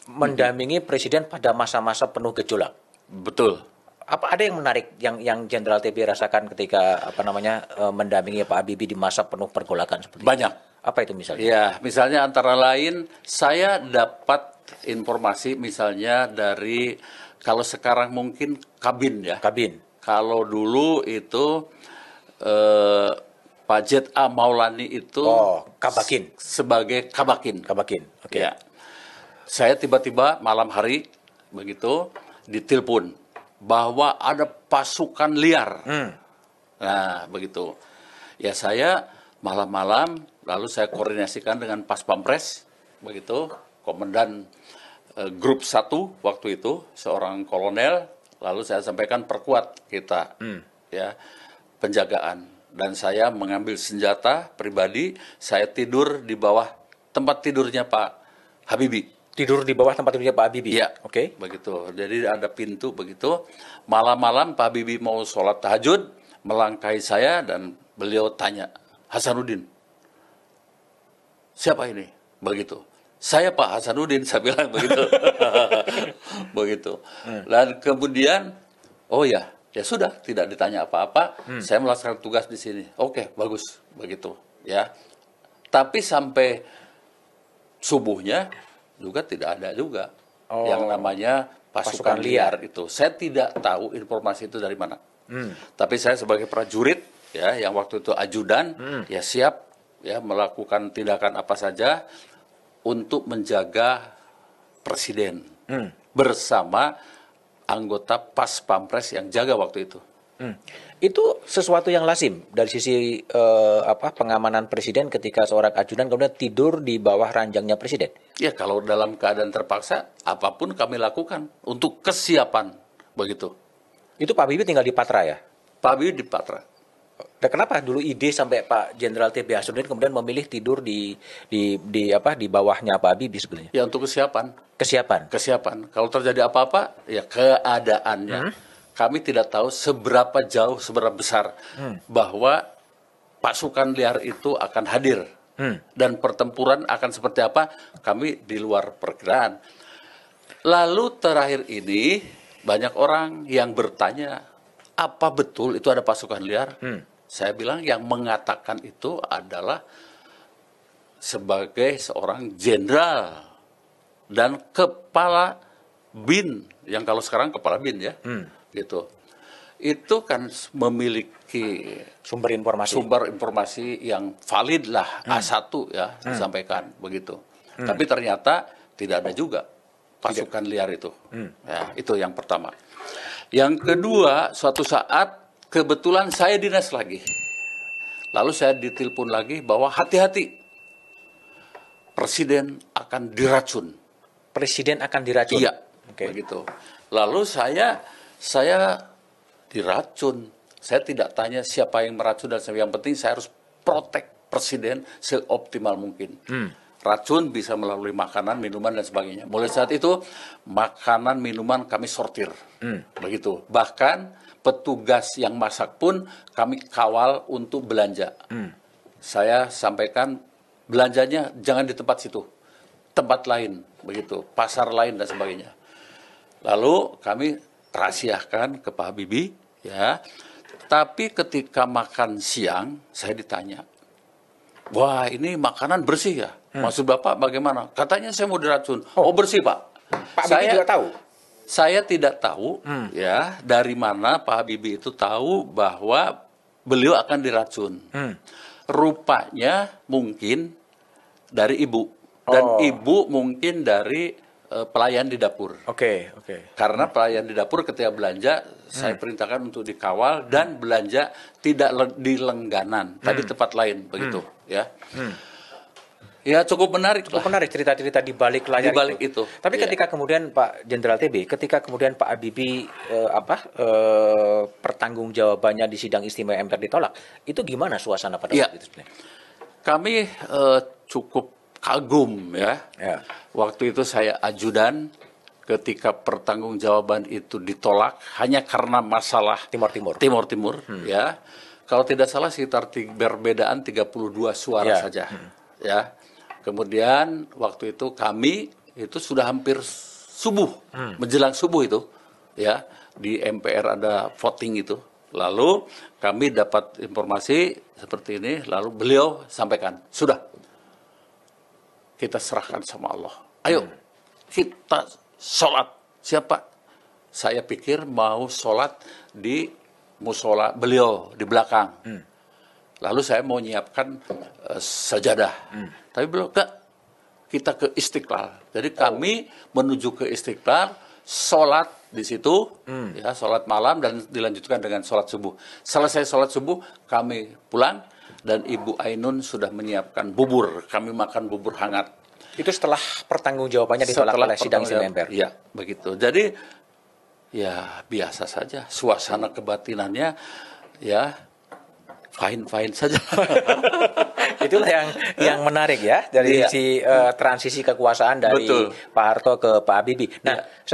mendampingi presiden pada masa-masa penuh gejolak. Betul. Apa ada yang menarik yang Jenderal TB rasakan ketika mendampingi Pak Habibie di masa penuh pergolakan seperti itu? Banyak. Apa itu misalnya? Ya, misalnya antara lain saya dapat informasi misalnya dari, kalau sekarang mungkin Kabin ya. Kabin. Kalau dulu itu Pak Z.A. Maulani itu Kabakin. Sebagai Kabakin. Kabakin. Oke. Ya. Saya tiba-tiba malam hari begitu ditelepon bahwa ada pasukan liar. Nah, begitu. Ya, saya malam-malam lalu saya koordinasikan dengan Pas Pampres begitu, komandan grup 1 waktu itu, seorang kolonel, lalu saya sampaikan perkuat kita ya penjagaan, dan saya mengambil senjata pribadi, saya tidur di bawah tempat tidurnya Pak Habibie. Tidur di bawah tempat tidurnya Pak Habibie? Iya. Oke. Begitu, jadi ada pintu begitu, malam-malam Pak Habibie mau sholat tahajud, melangkahi saya dan beliau tanya, Hasanuddin, siapa ini? Begitu. Saya Pak Hasanuddin, saya bilang begitu. Begitu. Dan kemudian, oh ya sudah, tidak ditanya apa-apa, saya melaksanakan tugas di sini. Oke, bagus, begitu. Ya. Tapi sampai subuhnya juga tidak ada juga yang namanya pasukan liar itu. Saya tidak tahu informasi itu dari mana. Tapi saya sebagai prajurit ya, yang waktu itu ajudan, ya siap ya melakukan tindakan apa saja untuk menjaga presiden bersama anggota Pas Pampres yang jaga waktu itu. Itu sesuatu yang lazim dari sisi pengamanan presiden ketika seorang ajudan kemudian tidur di bawah ranjangnya presiden. Ya, kalau dalam keadaan terpaksa apapun kami lakukan untuk kesiapan begitu. Itu Pak Habibie tinggal di Patra ya? Pak Habibie di Patra. Dan kenapa dulu ide sampai Pak Jenderal TB Hasanuddin kemudian memilih tidur di bawahnya Pak Habibie sebenarnya? Ya, untuk kesiapan. Kesiapan. Kalau terjadi apa-apa, ya keadaannya. Kami tidak tahu seberapa jauh, seberapa besar bahwa pasukan liar itu akan hadir. Dan pertempuran akan seperti apa, kami di luar perkiraan. Lalu terakhir ini, banyak orang yang bertanya, apa betul itu ada pasukan liar? Saya bilang yang mengatakan itu adalah sebagai seorang jenderal dan kepala BIN, yang kalau sekarang kepala BIN ya, gitu. Itu kan memiliki sumber informasi yang valid lah, A1 ya disampaikan begitu. Tapi ternyata tidak ada juga pasukan liar itu. Ya, itu yang pertama. Yang kedua, suatu saat kebetulan saya dinas lagi. Lalu saya ditelepon lagi bahwa hati-hati, presiden akan diracun. Presiden akan diracun? Iya, begitu. Lalu saya diracun. Saya tidak tanya siapa yang meracun dan yang penting saya harus protek presiden seoptimal mungkin. Racun bisa melalui makanan, minuman, dan sebagainya. Mulai saat itu, makanan, minuman kami sortir. Begitu. Bahkan petugas yang masak pun kami kawal untuk belanja. Saya sampaikan, belanjanya jangan di tempat situ. Tempat lain, begitu. Pasar lain, dan sebagainya. Lalu kami rahasiakan ke Pak Habibie, ya. Tapi ketika makan siang, saya ditanya, wah ini makanan bersih ya? Maksud Bapak bagaimana? Katanya saya mau diracun. Oh bersih Pak. Pak Habibie juga tahu? Saya tidak tahu ya dari mana Pak Habibie itu tahu bahwa beliau akan diracun. Rupanya mungkin dari ibu. Dan ibu mungkin dari pelayan di dapur. Oke. Karena pelayan di dapur ketika belanja, saya perintahkan untuk dikawal dan belanja tidak di Lengganan, tapi tempat lain begitu ya. Ya cukup menarik cerita-cerita di balik layar itu. Tapi ketika kemudian Pak Jenderal TB, ketika kemudian Pak Habibie pertanggungjawabannya di sidang istimewa MPR ditolak, itu gimana suasana pada saat itu sebenarnya? Kami cukup kagum ya. Waktu itu saya ajudan ketika pertanggungjawaban itu ditolak hanya karena masalah Timur Timur ya. Kalau tidak salah sekitar perbedaan 32 suara saja. Ya. Kemudian waktu itu kami itu sudah hampir subuh, menjelang subuh itu, ya di MPR ada voting itu. Lalu kami dapat informasi seperti ini, lalu beliau sampaikan, sudah kita serahkan sama Allah. Ayo kita sholat. Siapa? Saya pikir mau sholat di musola beliau di belakang. Lalu saya mau nyiapkan sajadah. Tapi beliau enggak, kita ke Istiqlal. Jadi kami menuju ke Istiqlal, sholat di situ, ya sholat malam dan dilanjutkan dengan sholat subuh. Selesai sholat subuh, kami pulang dan Ibu Ainun sudah menyiapkan bubur. Kami makan bubur hangat. Itu setelah pertanggungjawabannya ditolak oleh sidang MPR. Iya, begitu. Jadi ya biasa saja, suasana kebatinannya ya fine saja. Itulah yang menarik ya dari Iya. si transisi kekuasaan dari Betul. Pak Harto ke Pak Habibie. Nah, Iya.